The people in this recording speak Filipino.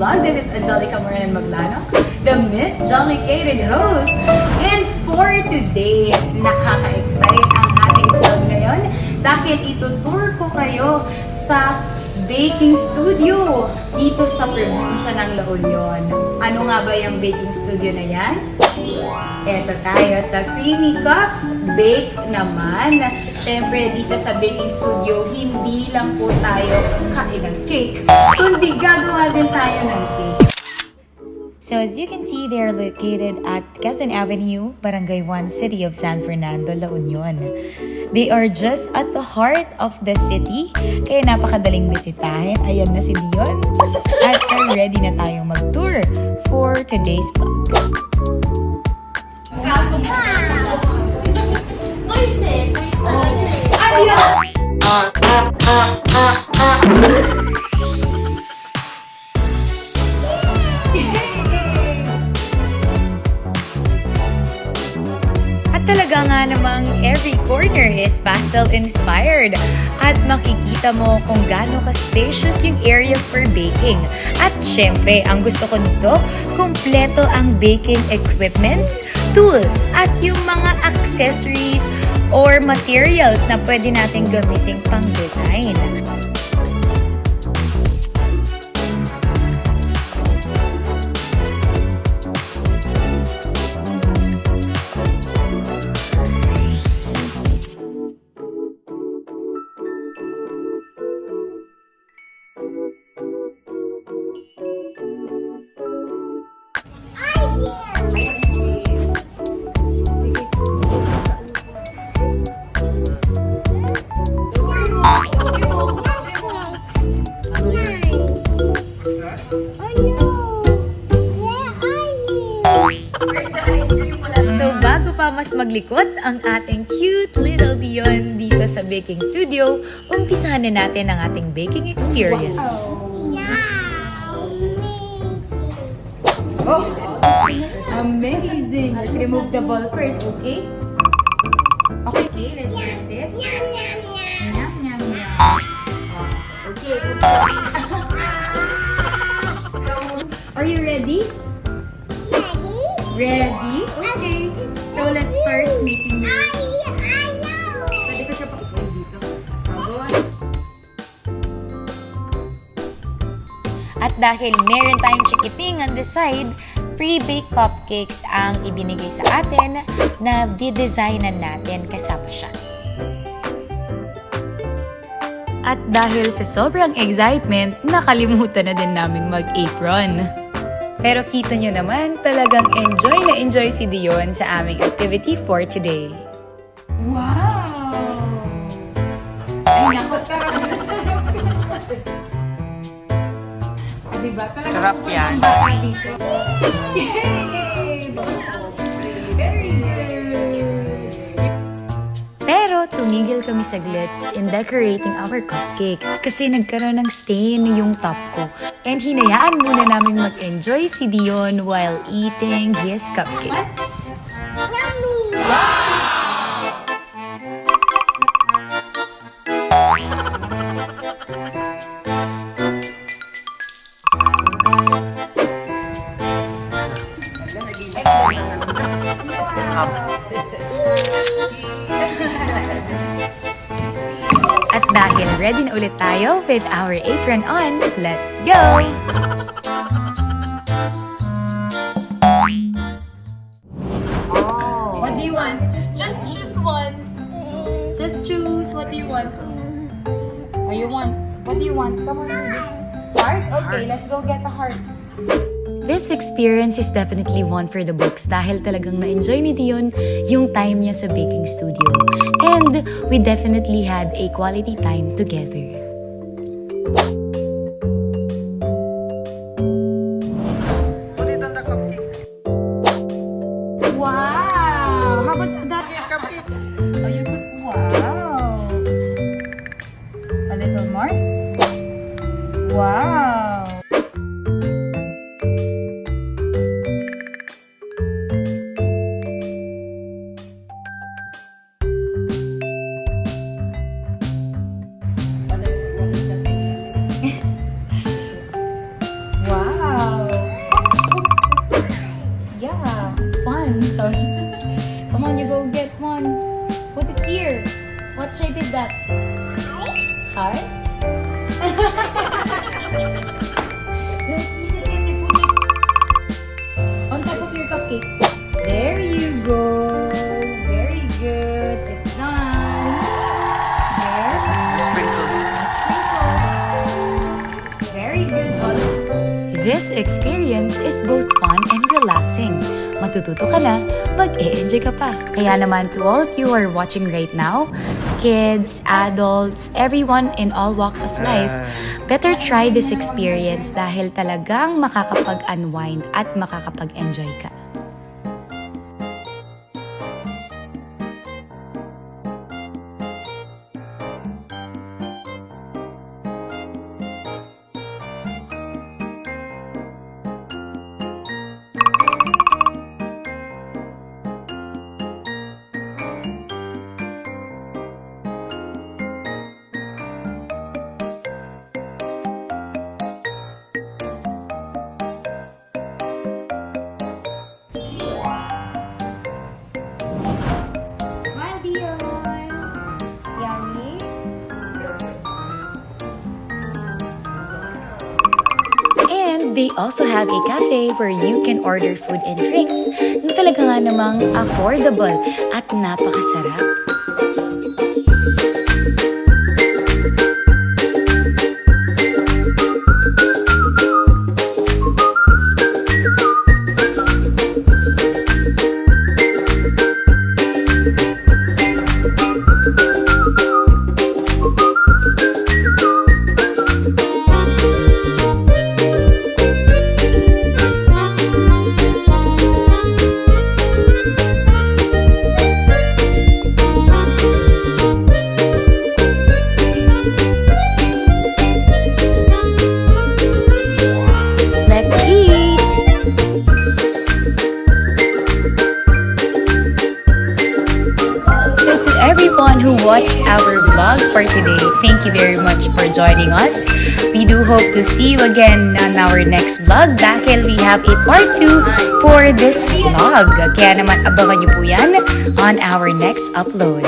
vlog. This is Angelica Moran Maglano, the Miss-Gelicated Host. And for today, nakaka-excite ang ating vlog ngayon dahil itutour ko kayo sa baking studio dito sa probinsya ng La Union. Ano nga ba yung baking studio na yan? Eto tayo sa Creamy Cups Bake naman. Siyempre, dito sa baking studio, hindi lang po tayo kain ng cake, kundi gagawa din tayo ng cake. So as you can see, they are located at Quezon Avenue, Barangay 1, City of San Fernando, La Union. They are just at the heart of the city, kaya napakadaling bisitahin. Ayan na si Dion. At ready na tayong mag-tour for today's vlog. At talaga nga namang every corner is pastel inspired. At makikita mo kung gaano ka-spacious yung area for baking. At syempre, ang gusto ko nito, kumpleto ang baking equipments, tools, at yung mga accessories or materials na pwede natin gamitin pang design. So bago pa mas maglikot ang ating cute little Dion dito sa baking studio, umpisahan na natin ang ating baking experience. Oh, amazing! Let's remove the ball first, okay? Okay, let's mix it. Yum, yum, yum. Okay. Are you ready? Ready? Okay. So let's start making it. Pwede ko siya pakisay dito. At dahil meron tayong chikiting on the side, pre-baked cupcakes ang ibinigay sa atin na didesignan natin kasama siya. At dahil sa sobrang excitement, nakalimutan na din naming mag-apron. Pero kita nyo naman, talagang enjoy si Dion sa aming activity for today. Wow! Ay, naku, sarap na sarap na siya. Diba? Talagang sarap yan. Dito. Yay! Very good! Pero tumigil kami saglit in decorating our cupcakes kasi nagkaroon ng stain yung top ko. And hinayaan muna namin mag-enjoy si Dion while eating his cupcakes. At dahil ready na ulit tayo with our apron on, let's go! What do you want? Just choose one. Just choose. What do you want? Oh, you want? What do you want? Come on, baby. Heart? Okay, let's go get a heart. This experience is definitely one for the books dahil talagang na-enjoy ni Dion yung time niya sa baking studio. And we definitely had a quality time together. Put it on the cupcake. Wow! How about that? Cupcake. Oh, you put, wow! A little more? Wow! yeah, fun. Sorry. Come on, you go get one. Put it here. What shape is that? Heart? Look, you put it on top of your cupcake. There you go. Very good. It's done. There. Sprinkles. Very good. This experience is both fun and relaxing. Matututo ka na, mag-e-enjoy ka pa. Kaya naman to all of you who are watching right now, kids, adults, everyone in all walks of life, better try this experience dahil talagang makakapag-unwind at makakapag-enjoy ka. Smile, Dion. Yummy. And they also have a cafe where you can order food and drinks na talaga nga namang affordable at napakasarap. Let's eat! So to everyone who watched our vlog for today, thank you very much for joining us. We do hope to see you again on our next vlog dahil we have a part 2 for this vlog. Kaya naman abangan niyo po yan on our next upload.